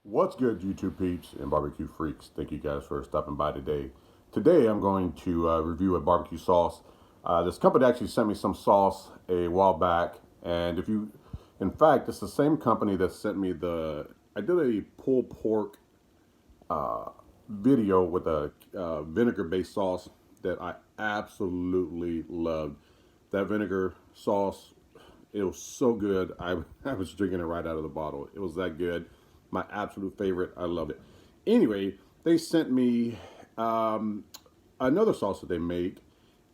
What's good, YouTube peeps and barbecue freaks? Thank you guys for stopping by today. Today I'm going to review a barbecue sauce. This company actually sent me some sauce a while back, and in fact, it's the same company that sent me I did a pulled pork video with a vinegar-based sauce that I absolutely loved. That vinegar sauce, it was so good. I was drinking it right out of the bottle. It was that good. My absolute favorite. I love it. Anyway, they sent me another sauce that they make,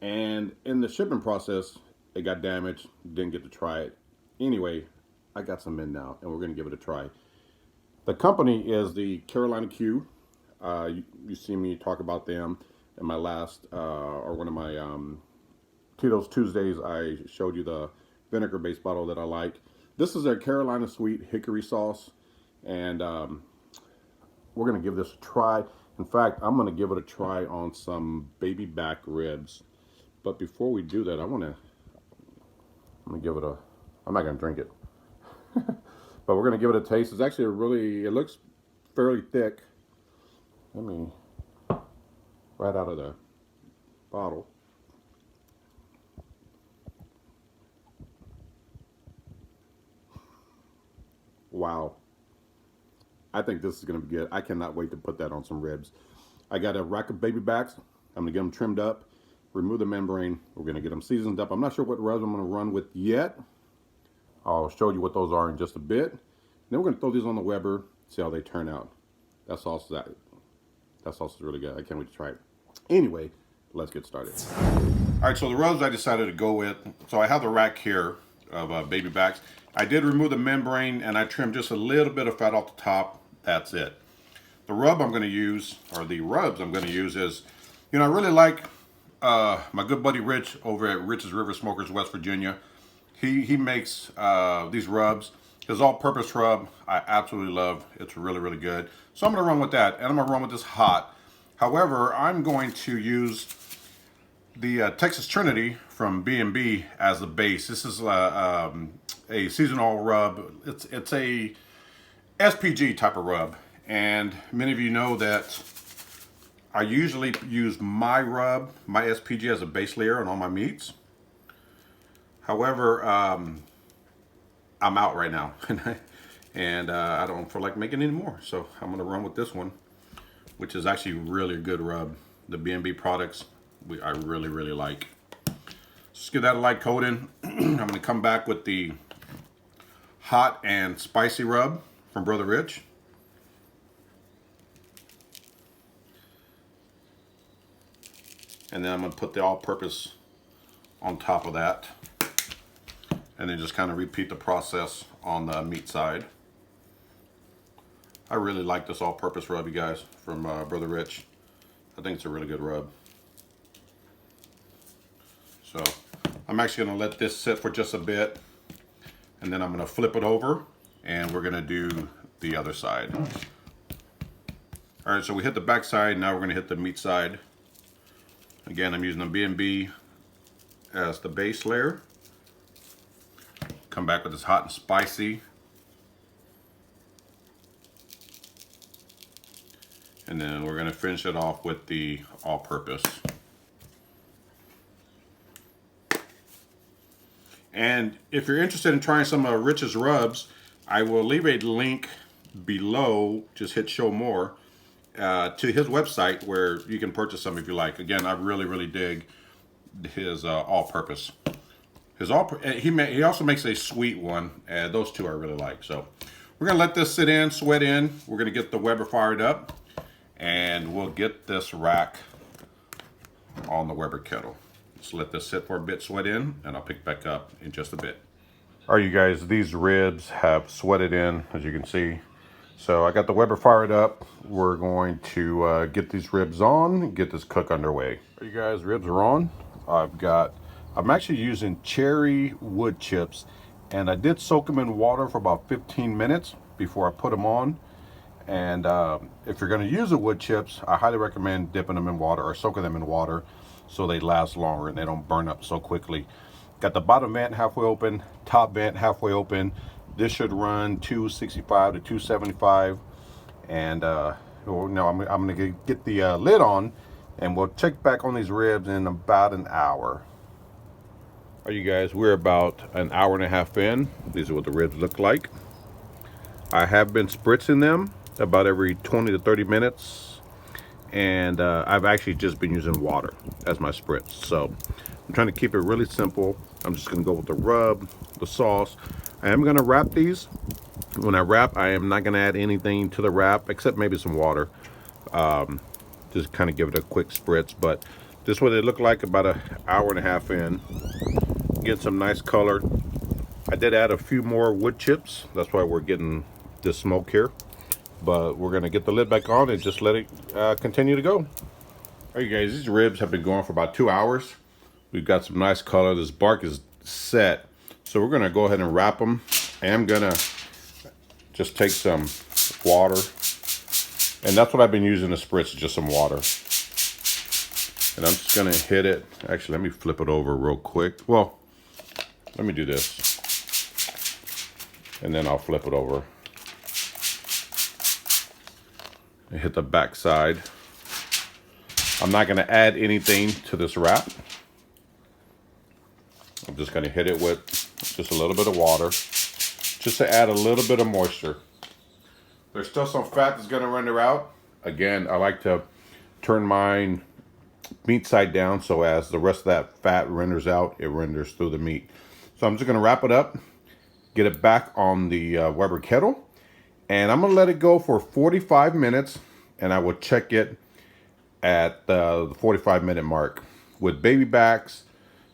and in the shipping process, it got damaged. Didn't get to try it. Anyway, I got some in now, and we're gonna give it a try. The company is the Carolina Q. You see me talk about them in my last or one of my TITO'S Tuesdays. I showed you the vinegar-based bottle that I like. This is their Carolina Sweet Hickory Sauce, and we're gonna give this a try. In fact, I'm gonna give it a try on some baby back ribs. But before we do that, I'm gonna give it a. I'm not gonna drink it, but we're gonna give it a taste. It's actually it looks fairly thick. Let me, right out of the bottle. Wow. I think this is going to be good. I cannot wait to put that on some ribs. I got a rack of baby backs. I'm going to get them trimmed up, remove the membrane. We're going to get them seasoned up. I'm not sure what rubs I'm going to run with yet. I'll show you what those are in just a bit. Then we're going to throw these on the Weber, see how they turn out. That sauce is really good. I can't wait to try it. Anyway, let's get started. All right, so the rubs I decided to go with. So I have the rack here of baby backs. I did remove the membrane and I trimmed just a little bit of fat off the top. That's it. The rub I'm going to use, or the rubs I'm going to use is, I really like my good buddy Rich over at Rich's River Smokers, West Virginia. He makes these rubs. His all-purpose rub I absolutely love. It's really, really good. So I'm going to run with that, and I'm going to run with this hot. However, I'm going to use the Texas Trinity from B&B as the base. This is a seasonal rub. It's a SPG type of rub, and many of you know that I usually use my rub, my SPG, as a base layer on all my meats. However, I'm out right now, and I don't feel like making any more, so I'm going to run with this one, which is actually really a good rub. The B&B products I really, really like. Just give that a light coating. I'm going to come back with the hot and spicy rub from Brother Rich. And then I'm going to put the all-purpose on top of that. And then just kind of repeat the process on the meat side. I really like this all-purpose rub, you guys, from Brother Rich. I think it's a really good rub. So I'm actually going to let this sit for just a bit, and then I'm going to flip it over, and we're going to do the other side. All right, so we hit the back side. Now we're going to hit the meat side. Again, I'm using the B&B as the base layer. Come back with this hot and spicy. And then we're going to finish it off with the all-purpose. And if you're interested in trying some of Rich's rubs, I will leave a link below, just hit show more, to his website where you can purchase some if you like. Again, I really, really dig his all-purpose. He also makes a sweet one, and those two I really like. So we're gonna let this sit in, sweat in. We're gonna get the Weber fired up, and we'll get this rack on the Weber kettle. Just let this sit for a bit, sweat in, and I'll pick back up in just a bit. All right, you guys, these ribs have sweated in, as you can see. So I got the Weber fired up. We're going to get these ribs on, get this cook underway. All right, you guys, ribs are on. I'm actually using cherry wood chips, and I did soak them in water for about 15 minutes before I put them on. And if you're going to use the wood chips, I highly recommend dipping them in water or soaking them in water so they last longer and they don't burn up so quickly. Got the bottom vent halfway open, top vent halfway open. This should run 265 to 275. And well, no, I'm gonna get the lid on, and we'll check back on these ribs in about an hour. All right, you guys, we're about an hour and a half in. These are what the ribs look like. I have been spritzing them about every 20 to 30 minutes, and I've actually just been using water as my spritz. So I'm trying to keep it really simple. I'm just gonna go with the rub, the sauce. I am gonna wrap these. When I wrap, I am not gonna add anything to the wrap except maybe some water. Just kind of give it a quick spritz, but this is what they look like about an hour and a half in. Get some nice color. I did add a few more wood chips. That's why we're getting this smoke here. But we're gonna get the lid back on and just let it continue to go. All right, you guys, these ribs have been going for about 2 hours. We've got some nice color. This bark is set. So we're gonna go ahead and wrap them. I am gonna just take some water. And that's what I've been using to spritz, just some water. And I'm just gonna hit it. Actually, let me flip it over real quick. Well, let me do this. And then I'll flip it over. And hit the back side. I'm not gonna add anything to this wrap. I'm just gonna hit it with just a little bit of water, just to add a little bit of moisture. There's still some fat that's gonna render out. Again, I like to turn mine meat side down, so as the rest of that fat renders out, it renders through the meat. So I'm just gonna wrap it up, get it back on the Weber kettle, and I'm gonna let it go for 45 minutes, and I will check it at the 45-minute mark. With baby backs,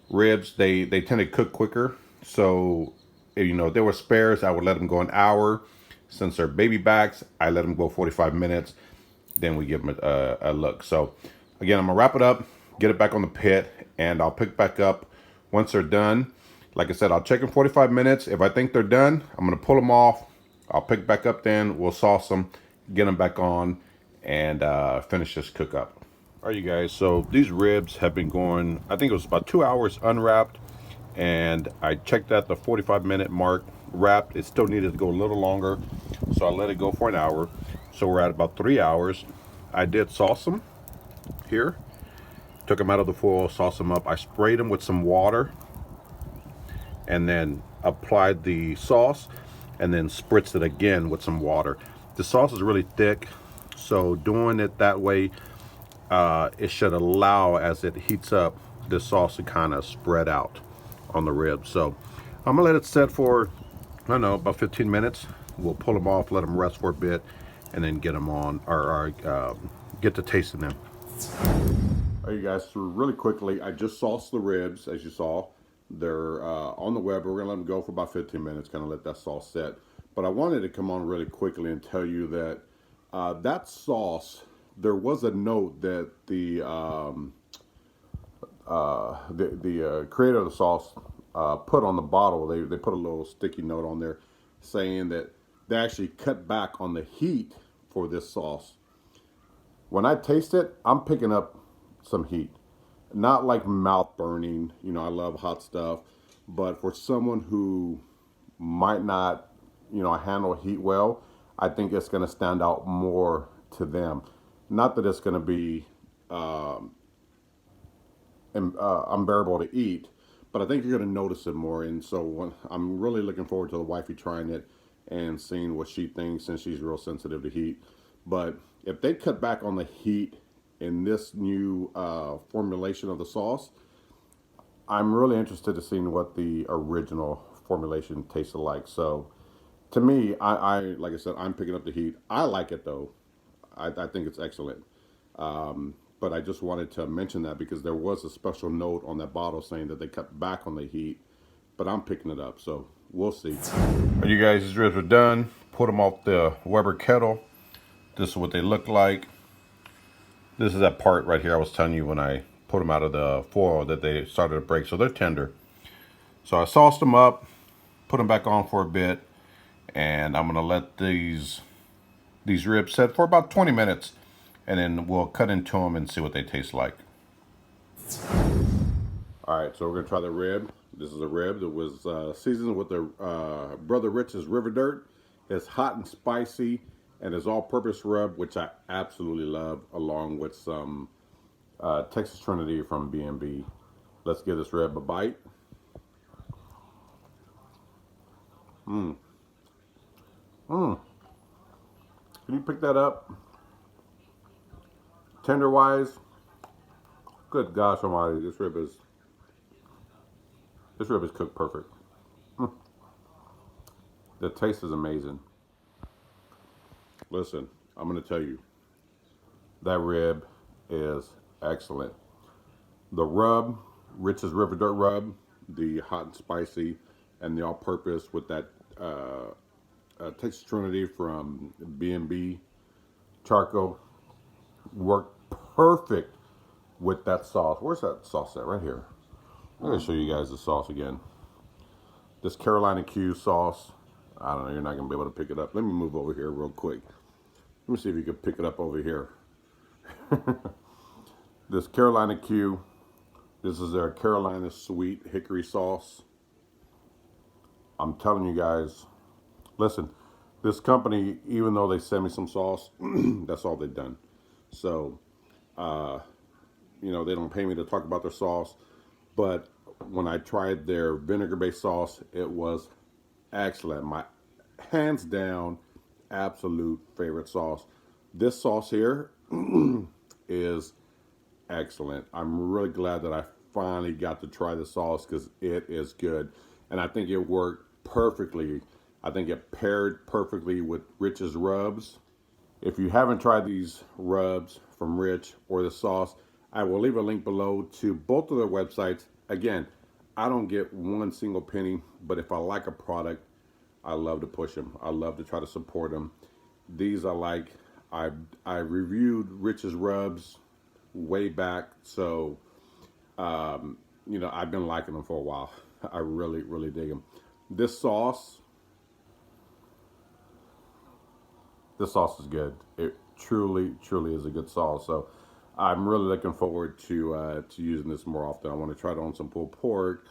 ribs, they tend to cook quicker. So, you know, if there were spares, I would let them go an hour. Since they're baby backs, I let them go 45 minutes. Then we give them a look. So, again, I'm gonna wrap it up, get it back on the pit, and I'll pick back up once they're done. Like I said, I'll check in 45 minutes. If I think they're done, I'm gonna pull them off. I'll pick back up then, we'll sauce them, get them back on, and finish this cook up. All right, you guys, so these ribs have been going, I think it was about 2 hours unwrapped, and I checked at the 45-minute mark wrapped. It still needed to go a little longer, so I let it go for an hour. So we're at about 3 hours. I did sauce them here, took them out of the foil, sauced them up. I sprayed them with some water, and then applied the sauce, and then spritzed it again with some water. The sauce is really thick, so doing it that way, it should allow, as it heats up, the sauce to kind of spread out on the ribs. So I'm gonna let it set for, I don't know, about 15 minutes. We'll pull them off, let them rest for a bit, and then get them on, or get to tasting them. All right, you guys, so really quickly, I just sauced the ribs, as you saw. They're on the Weber. We're gonna let them go for about 15 minutes, kind of let that sauce set. But I wanted to come on really quickly and tell you that that sauce, there was a note that the creator of the sauce put on the bottle. They put a little sticky note on there saying that they actually cut back on the heat for this sauce. When I taste it, I'm picking up some heat. Not like mouth burning, you know, I love hot stuff, but for someone who might not, you know, handle heat well, I think it's going to stand out more to them. Not that it's going to be unbearable to eat, but I think you're going to notice it more. And so I'm really looking forward to the wifey trying it and seeing what she thinks, since she's real sensitive to heat. But if they cut back on the heat in this new formulation of the sauce, I'm really interested to seeing what the original formulation tasted like. So to me, I like I said, I'm picking up the heat. I like it though. I think it's excellent. But I just wanted to mention that because there was a special note on that bottle saying that they cut back on the heat, but I'm picking it up, so we'll see. All right, you guys, these ribs are done. Put them off the Weber kettle. This is what they look like. This is that part right here I was telling you when I put them out of the foil that they started to break, so they're tender. So I sauced them up, put them back on for a bit, and I'm gonna let these ribs set for about 20 minutes, and then we'll cut into them and see what they taste like. All right, so we're gonna try the rib. This is a rib that was seasoned with the Brother Rich's River Dirt. It's hot and spicy, And it's all-purpose rub, which I absolutely love, along with some Texas Trinity from B&B. Let's give this rib a bite. Mmm. Mmm. Can you pick that up? Tender-wise, good gosh almighty, this rib is cooked perfect. Mm. The taste is amazing. Listen, I'm going to tell you, that rib is excellent. The rub, Rich's River Dirt rub, the hot and spicy, and the all-purpose with that Texas Trinity from B&B charcoal, worked perfect with that sauce. Where's that sauce at? Right here. I'm going to show you guys the sauce again. This Carolina Q sauce. I don't know, you're not going to be able to pick it up. Let me move over here real quick. Let me see if you can pick it up over here. This Carolina Q. This is their Carolina Sweet Hickory Sauce. I'm telling you guys, listen, this company, even though they send me some sauce, that's all they've done. So, you know, they don't pay me to talk about their sauce, but when I tried their vinegar-based sauce, it was excellent. My hands down, absolute favorite sauce. This sauce here is excellent. I'm really glad that I finally got to try the sauce because it is good. And I think it worked perfectly. I think it paired perfectly with Rich's rubs. If you haven't tried these rubs from Rich or the sauce, I will leave a link below to both of their websites. Again, I don't get one single penny, but if I like a product, I love to push them. I love to try to support them. These I like. I reviewed Rich's rubs way back, so you know, I've been liking them for a while. I really, really dig them. This sauce is good. It truly, truly is a good sauce. So I'm really looking forward to using this more often. I want to try it on some pulled pork.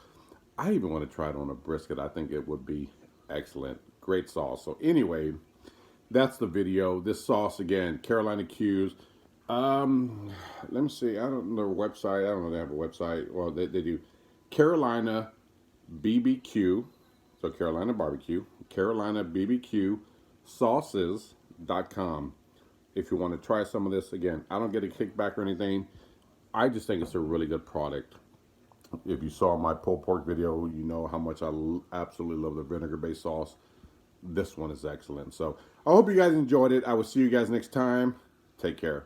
I even want to try it on a brisket. I think it would be excellent. Great sauce. So anyway, that's the video. This sauce again, Carolina Q's. Let me see. I don't know their website. I don't know if they have a website. Well, they do. Carolina BBQ. So Carolina barbecue. Carolina BBQ Sauces.com. If you want to try some of this, again, I don't get a kickback or anything. I just think it's a really good product. If you saw my pulled pork video, you know how much I absolutely love the vinegar-based sauce. This one is excellent. So I hope you guys enjoyed it. I will see you guys next time. Take care.